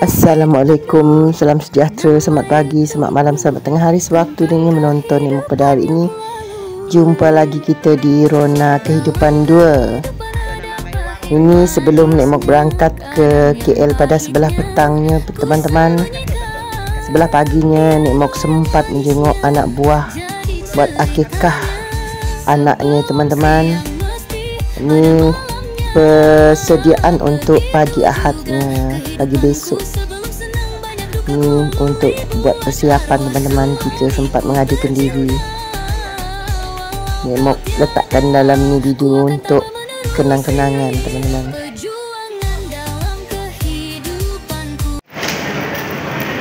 Assalamualaikum, salam sejahtera, selamat pagi, selamat malam, selamat tengah hari sewaktu dengan menonton Nek Mok pada hari ini. Jumpa lagi kita di Rona Kehidupan 2. Ini sebelum Nek Mok berangkat ke KL pada sebelah petangnya teman-teman. Sebelah paginya Nek Mok sempat menjenguk anak buah buat akikah anaknya teman-teman. Ini persediaan untuk pagi Ahadnya, pagi besok ni, untuk buat persiapan teman-teman. Kita sempat mengadukan diri. Nek Mok letakkan dalam ni video untuk kenang-kenangan teman-teman.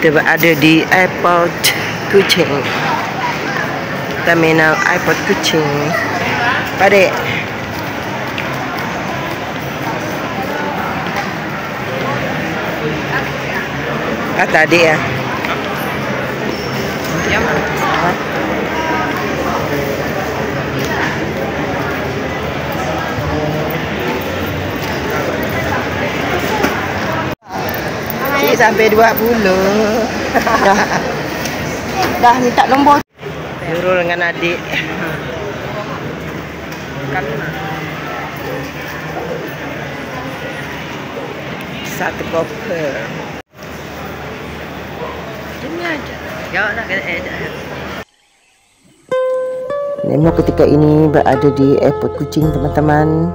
Kita berada di airport Kuching, terminal airport Kuching. Padek kata adik ya. Cik sampai 20. Dah minta nombor. Nurul dengan adik. Satu koper. Nek Mok ketika ini berada di airport Kuching teman-teman.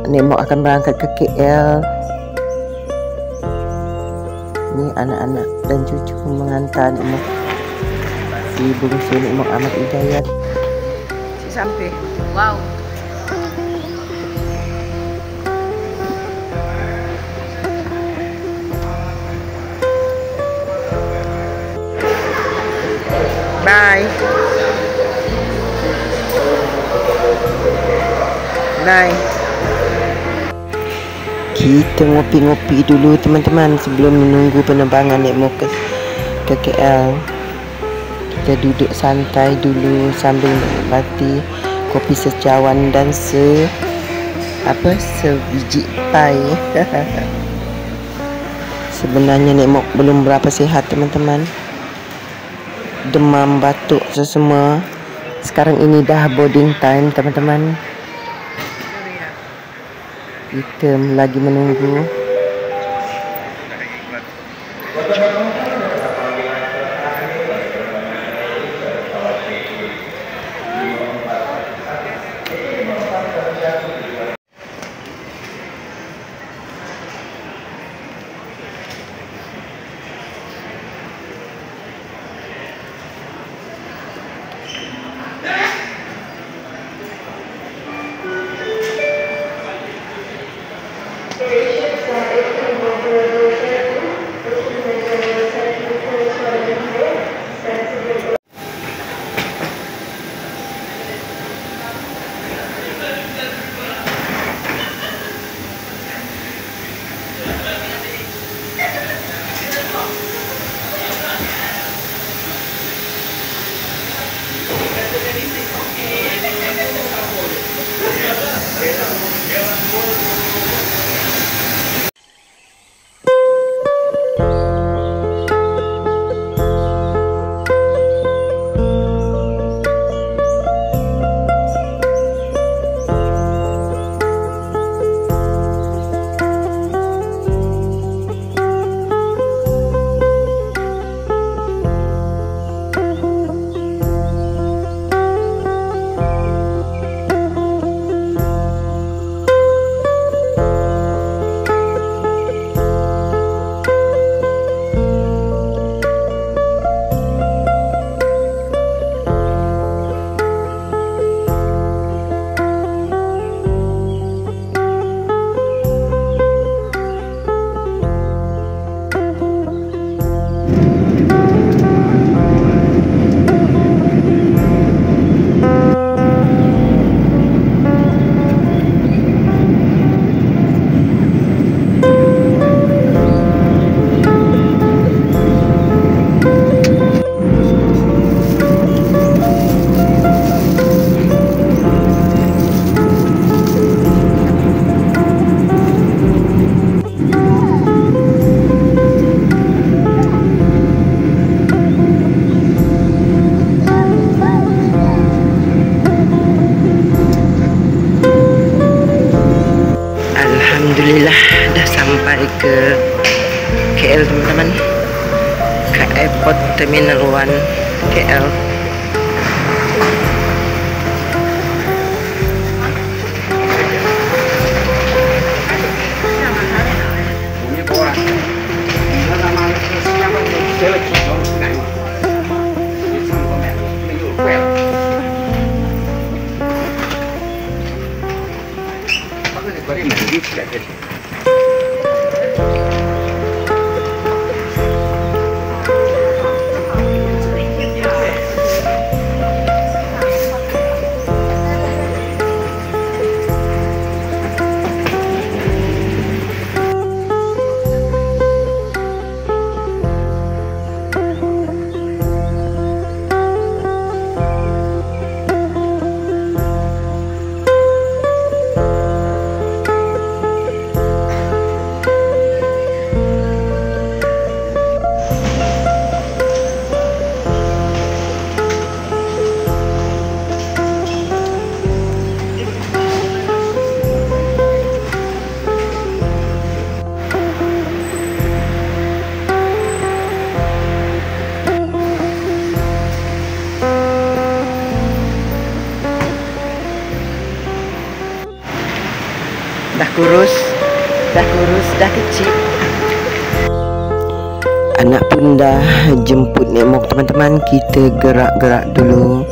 Nek Mok akan berangkat ke KL. Ini anak-anak dan cucu mengantar Nek Mok. Si bungsu Nek Mok Ahmad Hidayat. Si sampai. Wow. Bye. Bye. Kita ngopi-ngopi dulu teman-teman sebelum menunggu penerbangan Nek Mok ke KL. Kita duduk santai dulu sambil menikmati kopi secawan dan sebiji pai. Sebenarnya Nek Mok belum berapa sihat teman-teman. Demam, batuk, semua. Sekarang ini dah boarding time teman-teman. Kita lagi menunggu. ke airport Terminal 1 KL. Dah kurus, dah kecil. Anak pun dah jemput Nekmok teman-teman. Kita gerak-gerak dulu.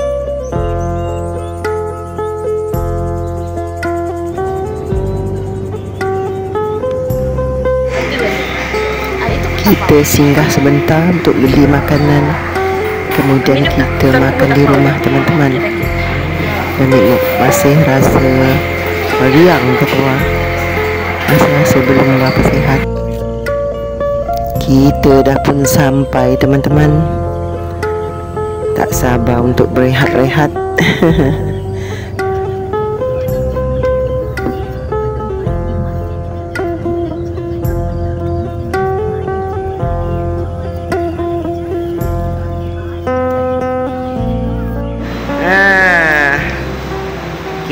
Kita singgah sebentar untuk beli makanan. Kemudian kita makan di rumah teman-teman. Dan Nekmok masih rasa meriang ke bawah. Rasa belum berapa sihat. Kita dah pun sampai teman-teman. Tak sabar untuk berehat-rehat.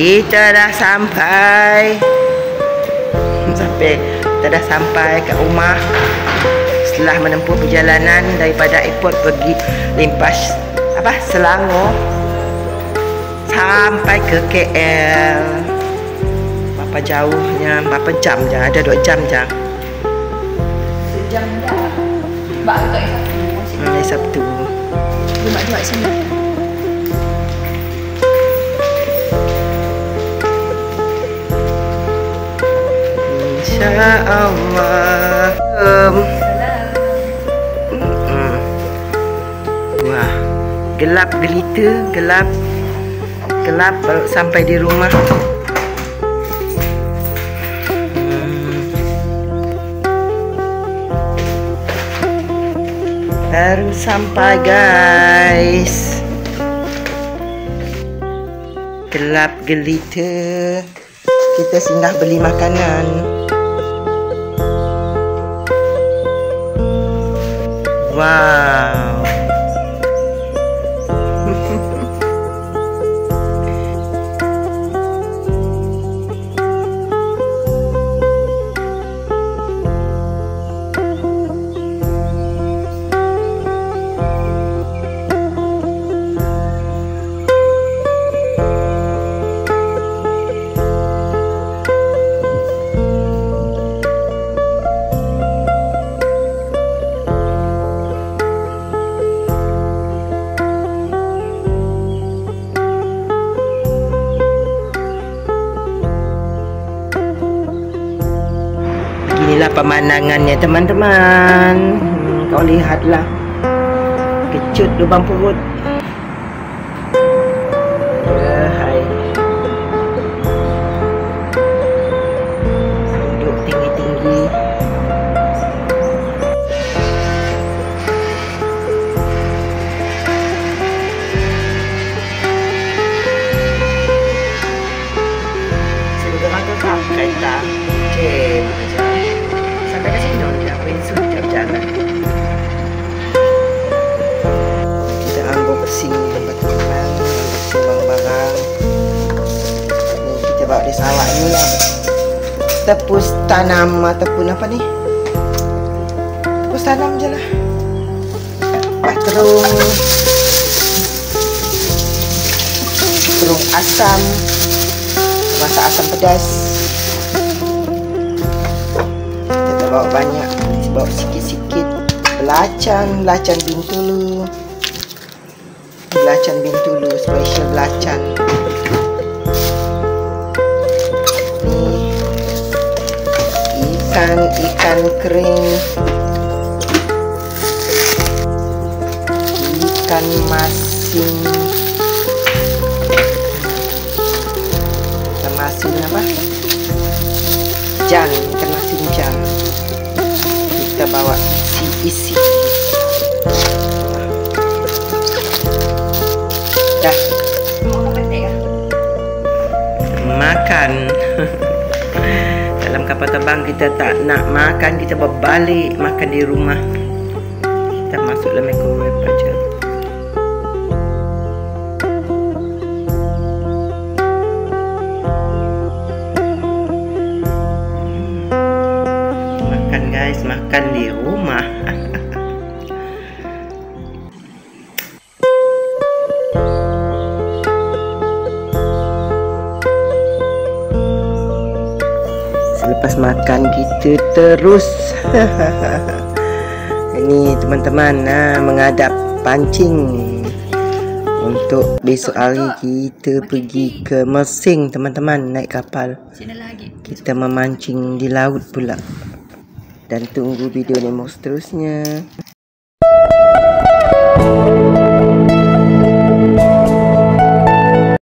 Kita dah sampai. Kita dah sampai ke rumah setelah menempuh perjalanan daripada airport pergi limpas Selangor sampai ke KL. Berapa jauhnya? Berapa jam je? Ada 2 jam je. Sejam dah. Bak tu hari Sabtu. Jumat sini. InsyaAllah. Wah, gelap gelita, gelap baru sampai di rumah. Baru sampai guys. Gelap gelita. Kita singgah beli makanan. Wow. Inilah pemandangannya teman-teman. Kau lihatlah. Kecut lubang perut. Hai. Duduk tinggi-tinggi. Sudah ada kereta. Sampai ke sini dah pensu tiap jalan. Kita unboxing teman-teman, barang-barang. Kita bawa di sawak ni lah. Tepus tanam ataupun apa ni? Tepus tanam je lah. kupas terung asam, masak asam pedas. Kita tak bawa banyak, bawa sikit-sikit. Belacan bintulu, special belacan. Ni ikan kering, ikan masin. Ikan masin apa? Ikan masin jang. Kita bawa isi. Dah. Makan. Dalam kapal terbang kita tak nak makan, kita berbalik makan di rumah. Kita masuk dalam microwave aja. Makan guys, makan di rumah. Selepas makan kita terus ini teman-teman menghadap pancing untuk besok hari kita pergi ke Mersing teman-teman, naik kapal. Kita memancing di laut pula. Dan tunggu video Nemo seterusnya.